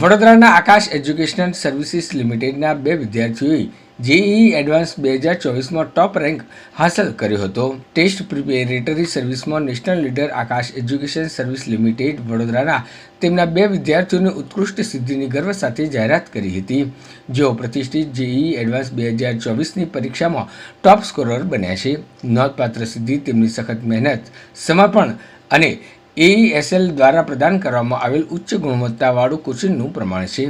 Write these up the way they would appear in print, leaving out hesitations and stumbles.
વડોદરાના આકાશ educational services લિમિટેડના બે વિદ્યાર્થીઓએ જેઈઈ એડવાન્સ 2024માં ટોપ રેન્ક હાંસલ કર્યો હતો. ટેસ્ટ પ્રિપેરેટરી સર્વિસમાં નેશનલ લીડર આકાશ એજ્યુકેશન સર્વિસ લિમિટેડ વડોદરાના તેમના બે વિદ્યાર્થીઓની ઉત્કૃષ્ટ સિદ્ધિની ગર્વ સાથે જાહેરાત કરી હતી, જેઓ પ્રતિષ્ઠિત જેઈઈ એડવાન્સ 2024ની પરીક્ષામાં ટોપ સ્કોરર બન્યા છે. નોંધપાત્ર સિદ્ધિ તેમની સખત મહેનત, સમર્પણ અને AESL દ્વારા પ્રદાન કરવામાં આવેલ ઉચ્ચ ગુણવત્તાવાળું કોચિંગનું પ્રમાણ છે.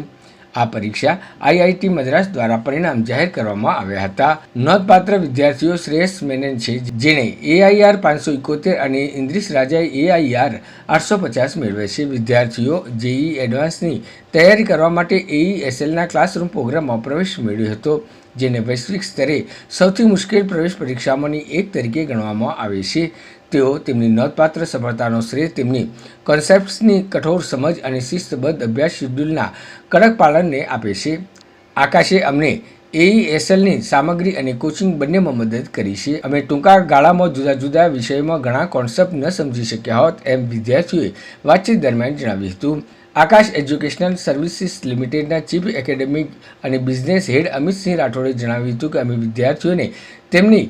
આ પરીક્ષા IIT મદ્રાસ દ્વારા પરિણામ જાહેર કરવામાં આવ્યા હતા. નોંધપાત્ર વિદ્યાર્થીઓ શ્રેયસ મેનન છે, જેણે AIR 571 અને ઇન્દ્રિશ રાજાએ AIR 850 મેળવે છે. વિદ્યાર્થીઓ જેઈઈ એડવાન્સની તૈયારી કરવા માટે AESLના ક્લાસરૂમ પ્રોગ્રામમાં પ્રવેશ મેળવ્યો હતો, જેને વૈશ્વિક સ્તરે સૌથી મુશ્કેલ પ્રવેશ પરીક્ષામાંની એક તરીકે ગણવામાં આવે છે. તેઓ તેમની નોંધપાત્ર સફળતાનો શ્રેય તેમની કોન્સેપ્ટ્સની કઠોર સમજ અને શિસ્તબદ્ધ અભ્યાસ શેડ્યુલના કડક પાલનને આપે છે. આકાશે અમને AESLની સામગ્રી અને કોચિંગ બંનેમાં મદદ કરી છે. અમે ટૂંકા ગાળામાં જુદા જુદા વિષયોમાં ઘણા કોન્સેપ્ટ ન સમજી શક્યા હોત, એમ વિદ્યાર્થીઓએ વાતચીત દરમિયાન જણાવ્યું હતું. આકાશ એજ્યુકેશનલ સર્વિસીસ લિમિટેડના ચીફ એકેડેમિક અને બિઝનેસ હેડ અમિતસિંહ રાઠોડે જણાવ્યું હતું કે અમે વિદ્યાર્થીઓને તેમની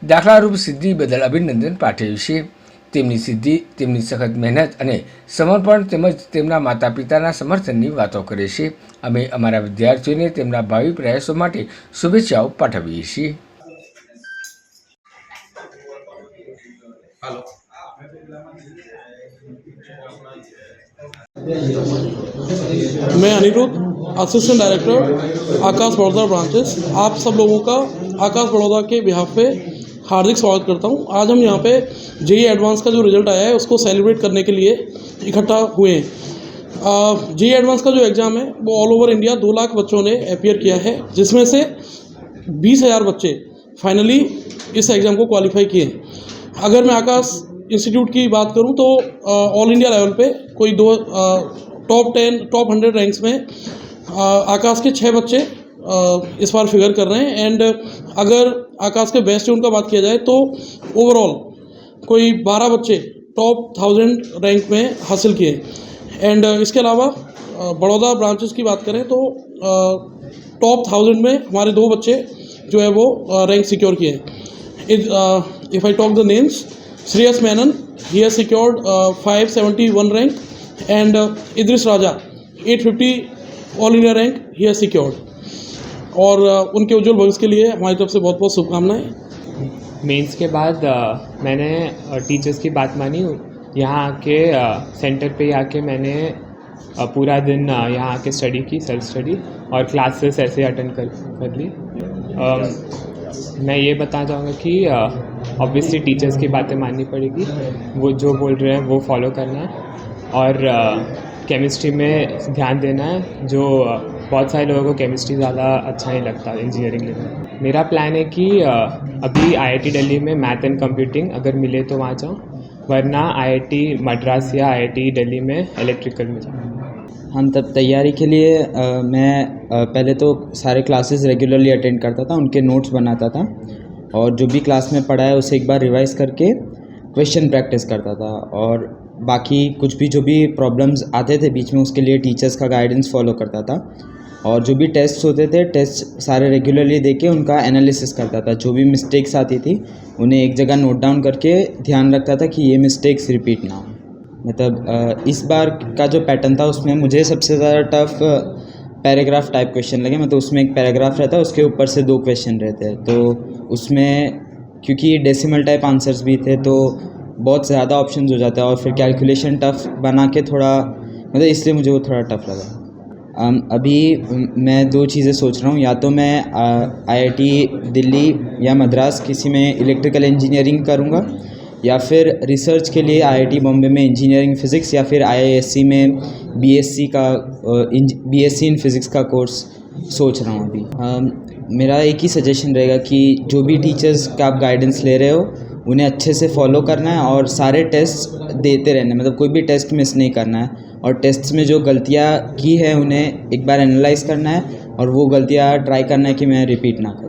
દાખલારૂપ સિદ્ધિ બદલ અભિનંદન પાઠવ્યું છે. તેમની સિદ્ધિ તેમની સખત મહેનત અને સમર્પણ તેમજ તેમના માતા પિતાના સમર્થનની વાતો કરે છે. અમે અમારા વિદ્યાર્થીઓને તેમના ભાવિ પ્રયાસો માટે શુભેચ્છાઓ પાઠવીએ છીએ. मैं अनिरुद्ध, असिस्टेंट डायरेक्टर आकाश बड़ौदा ब्रांचेस, आप सब लोगों का आकाश बड़ौदा के बिहाफ पे हार्दिक स्वागत करता हूं। आज हम यहां पे जेईई एडवांस का जो रिज़ल्ट आया है उसको सेलिब्रेट करने के लिए इकट्ठा हुए हैं। जेईई एडवांस का जो एग्ज़ाम है वो ऑल ओवर इंडिया 2 लाख बच्चों ने अपियर किया है, जिसमें से 20,000 बच्चे फाइनली इस एग्ज़ाम को क्वालिफाई किए। अगर मैं आकाश इंस्टीट्यूट की बात करूं तो ऑल इंडिया लेवल पे कोई टॉप 100 रैंक्स में आकाश के 6 बच्चे इस बार फिगर कर रहे हैं। एंड अगर आकाश के बेस्ट स्टूडेंट का बात किया जाए तो ओवरऑल कोई 12 बच्चे टॉप 1000 रैंक में हासिल किए। एंड इसके अलावा बड़ौदा ब्रांचेस की बात करें तो टॉप 1000 में हमारे 2 बच्चे जो है वो रैंक सिक्योर किए। If I talk the names, Shreyas Menon, he has secured 571 rank, and Idris Raja 850 all India rank he has secured। और उनके उज्जवल भविष्य के लिए हमारी तरफ से बहुत बहुत शुभकामनाएं। मेंस के बाद मैंने टीचर्स की बात मानी। यहाँ आके सेंटर पे आके मैंने पूरा दिन यहाँ आके स्टडी की, सेल्फ स्टडी, और क्लासेस ऐसे अटेंड कर ली। मैं ये बताना चाहूँगा कि ऑब्वियसली टीचर्स की बातें माननी पड़ेगी, वो जो बोल रहे हैं वो फॉलो करना है, और केमिस्ट्री में ध्यान देना है। जो बहुत सारे लोगों को केमिस्ट्री ज़्यादा अच्छा नहीं लगता इंजीनियरिंग लेना। मेरा प्लान है कि अभी IIT दिल्ली में मैथ एंड कंप्यूटिंग अगर मिले तो वहाँ जाऊँ, वरना IIT मद्रास या IIT दिल्ली में इलेक्ट्रिकल में जाऊँ। हम तब तैयारी के लिए मैं पहले तो सारे क्लासेस रेगुलरली अटेंड करता था, उनके नोट्स बनाता था, और जो भी क्लास में पढ़ा है उसे एक बार रिवाइज करके क्वेश्चन प्रैक्टिस करता था, और बाकी कुछ भी जो भी प्रॉब्लम्स आते थे बीच में उसके लिए टीचर्स का गाइडेंस फॉलो करता था, और जो भी टेस्ट्स होते थे टेस्ट सारे रेगुलरली देके उनका एनालिसिस करता था। जो भी मिस्टेक्स आती थी उन्हें एक जगह नोट डाउन करके ध्यान रखता था कि ये मिस्टेक्स रिपीट ना हो। मतलब इस बार का जो पैटर्न था उसमें मुझे सबसे ज़्यादा टफ पैराग्राफ टाइप क्वेश्चन लगे। मतलब उसमें एक पैराग्राफ रहता है, उसके ऊपर से 2 क्वेश्चन रहते हैं, तो उसमें क्योंकि डेसिमल टाइप आंसर्स भी थे तो बहुत ज़्यादा ऑप्शंस हो जाते हैं, और फिर कैलकुलेशन टफ बना के थोड़ा, मतलब इसलिए मुझे वो थोड़ा टफ लगा। अभी मैं 2 चीज़ें सोच रहा हूँ, या तो मैं IIT दिल्ली या मद्रास किसी में इलेक्ट्रिकल इंजीनियरिंग करूँगा, या फिर रिसर्च के लिए IIT बॉम्बे में इंजीनियरिंग फ़िज़िक्स, या फिर IISc में BSc इन फ़िज़िक्स का कोर्स सोच रहा हूँ अभी। मेरा एक ही सजेशन रहेगा कि जो भी टीचर्स का आप गाइडेंस ले रहे हो उन्हें अच्छे से फॉलो करना है, और सारे टेस्ट देते रहना है। मतलब कोई भी टेस्ट मिस नहीं करना है, और टेस्ट्स में जो गलतियाँ की है उन्हें एक बार एनालाइज करना है, और वो गलतियाँ ट्राई करना है कि मैं रिपीट ना करूँ।